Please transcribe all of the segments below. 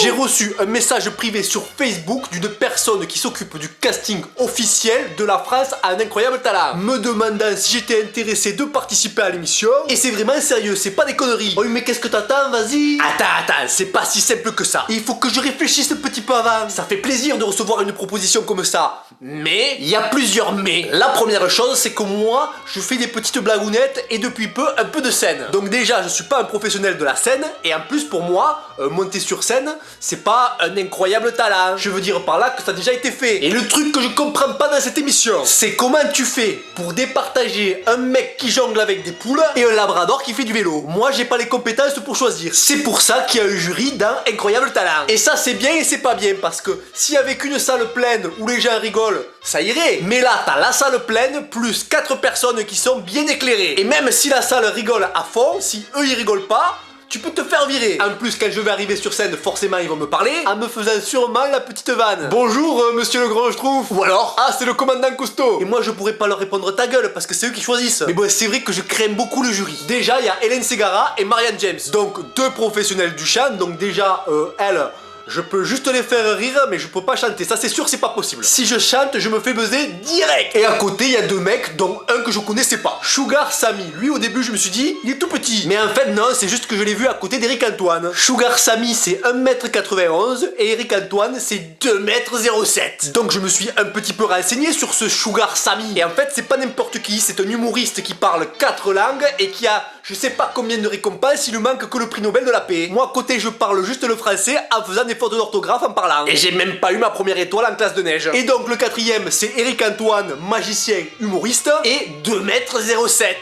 J'ai reçu un message privé sur Facebook d'une personne qui s'occupe du casting officiel de la France à un incroyable talent, me demandant si j'étais intéressé de participer à l'émission. Et c'est vraiment sérieux, c'est pas des conneries. Oh mais qu'est-ce que t'attends, vas-y. Attends, c'est pas si simple que ça. Il faut que je réfléchisse un petit peu avant. Ça fait plaisir de recevoir une proposition comme ça, mais il y a plusieurs mais. La première chose, c'est que moi, je fais des petites blagounettes et depuis peu un peu de scène. Donc déjà, je suis pas un professionnel de la scène et en plus pour moi, monter sur scène, c'est pas un incroyable talent. Je veux dire par là que ça a déjà été fait. Et le truc que je comprends pas dans cette émission, c'est comment tu fais pour départager un mec qui jongle avec des poules et un labrador qui fait du vélo. Moi, j'ai pas les compétences pour choisir. C'est pour ça qu'il y a un jury dans Incroyable Talent. Et ça, c'est bien et c'est pas bien parce que si avec une salle pleine où les gens rigolent, ça irait. Mais là, t'as la salle pleine plus 4 personnes qui sont bien éclairées. Et même si la salle rigole à fond, si eux ils rigolent pas, tu peux te faire virer. En plus, quand je vais arriver sur scène, forcément ils vont me parler en me faisant sûrement la petite vanne. Bonjour monsieur le grand Schtroumpf. Ou alors, ah c'est le commandant Cousteau. Et moi je pourrais pas leur répondre ta gueule parce que c'est eux qui choisissent. Mais bon, c'est vrai que je crains beaucoup le jury. Déjà, il y a Hélène Ségara et Marianne James. Donc deux professionnels du chant. Donc déjà, elles... je peux juste les faire rire, mais je peux pas chanter. Ça, c'est sûr, c'est pas possible. Si je chante, je me fais buzzer direct. Et à côté, il y a deux mecs, dont un que je connaissais pas. Sugar Sammy. Lui, au début, je me suis dit, il est tout petit. Mais en fait, non, c'est juste que je l'ai vu à côté d'Eric Antoine. Sugar Sammy, c'est 1m91 et Eric Antoine, c'est 2m07. Donc, je me suis un petit peu renseigné sur ce Sugar Sammy. Et en fait, c'est pas n'importe qui. C'est un humoriste qui parle 4 langues et qui a je sais pas combien de récompenses, il lui manque que le prix Nobel de la paix. Moi, à côté, je parle juste le français en faisant des fautes d'orthographe en parlant. Et j'ai même pas eu ma première étoile en classe de neige. Et donc, le quatrième, c'est Eric Antoine, magicien, humoriste, et 2m07.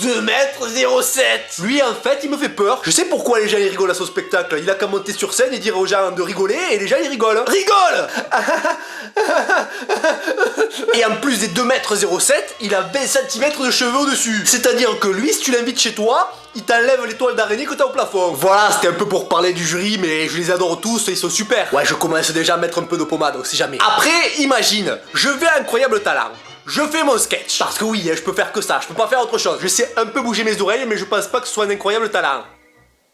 2m07. Lui en fait il me fait peur. Je sais pourquoi les gens ils rigolent à son spectacle. Il a qu'à monter sur scène et dire aux gens de rigoler et les gens ils rigolent. Rigole. Et en plus des 2m07, il a 20 cm de cheveux au-dessus. C'est-à-dire que lui, si tu l'invites chez toi, il t'enlève l'étoile d'araignée que t'as au plafond. Voilà, c'était un peu pour parler du jury, mais je les adore tous, ils sont super. Ouais, je commence déjà à mettre un peu de pommade, on sait jamais. Après, imagine, je vais à Incroyable Talent. Je fais mon sketch. Parce que oui, je peux faire que ça, je peux pas faire autre chose. Je sais un peu bouger mes oreilles, mais je pense pas que ce soit un incroyable talent.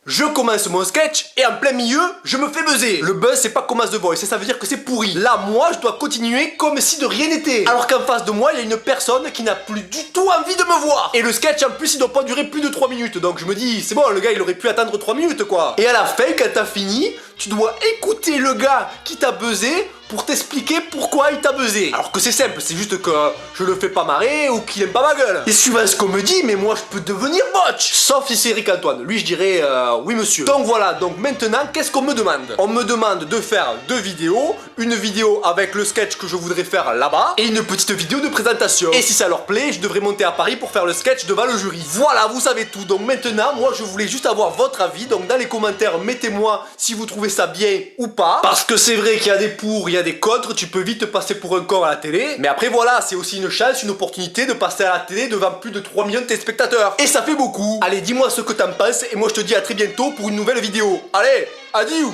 Je commence mon sketch et en plein milieu, je me fais buzzer. Le buzz, c'est pas comme The Voice, ça veut dire que c'est pourri. Là, moi, je dois continuer comme si de rien n'était. Alors qu'en face de moi, il y a une personne qui n'a plus du tout envie de me voir. Et le sketch, en plus, il doit pas durer plus de 3 minutes. Donc je me dis, c'est bon, le gars, il aurait pu attendre 3 minutes, quoi. Et à la fin, quand t'as fini, tu dois écouter le gars qui t'a buzzé pour t'expliquer pourquoi il t'a buzzé. Alors que c'est simple, c'est juste que je le fais pas marrer ou qu'il aime pas ma gueule. Et suivant ce qu'on me dit, mais moi je peux devenir botch. Sauf si c'est Eric Antoine. Lui je dirais oui monsieur. Donc voilà, donc maintenant qu'est-ce qu'on me demande? On me demande de faire 2 vidéos. Une vidéo avec le sketch que je voudrais faire là-bas et une petite vidéo de présentation. Et si ça leur plaît, je devrais monter à Paris pour faire le sketch devant le jury. Voilà, vous savez tout. Donc maintenant, moi je voulais juste avoir votre avis. Donc dans les commentaires, mettez-moi si vous trouvez ça bien ou pas. Parce que c'est vrai qu'il y a des pour, il y a des contre, tu peux vite passer pour un con à la télé. Mais après voilà, c'est aussi une chance, une opportunité de passer à la télé devant plus de 3 millions de téléspectateurs. Et ça fait beaucoup. Allez, dis-moi ce que t'en penses et moi je te dis à très bientôt pour une nouvelle vidéo. Allez, adieu.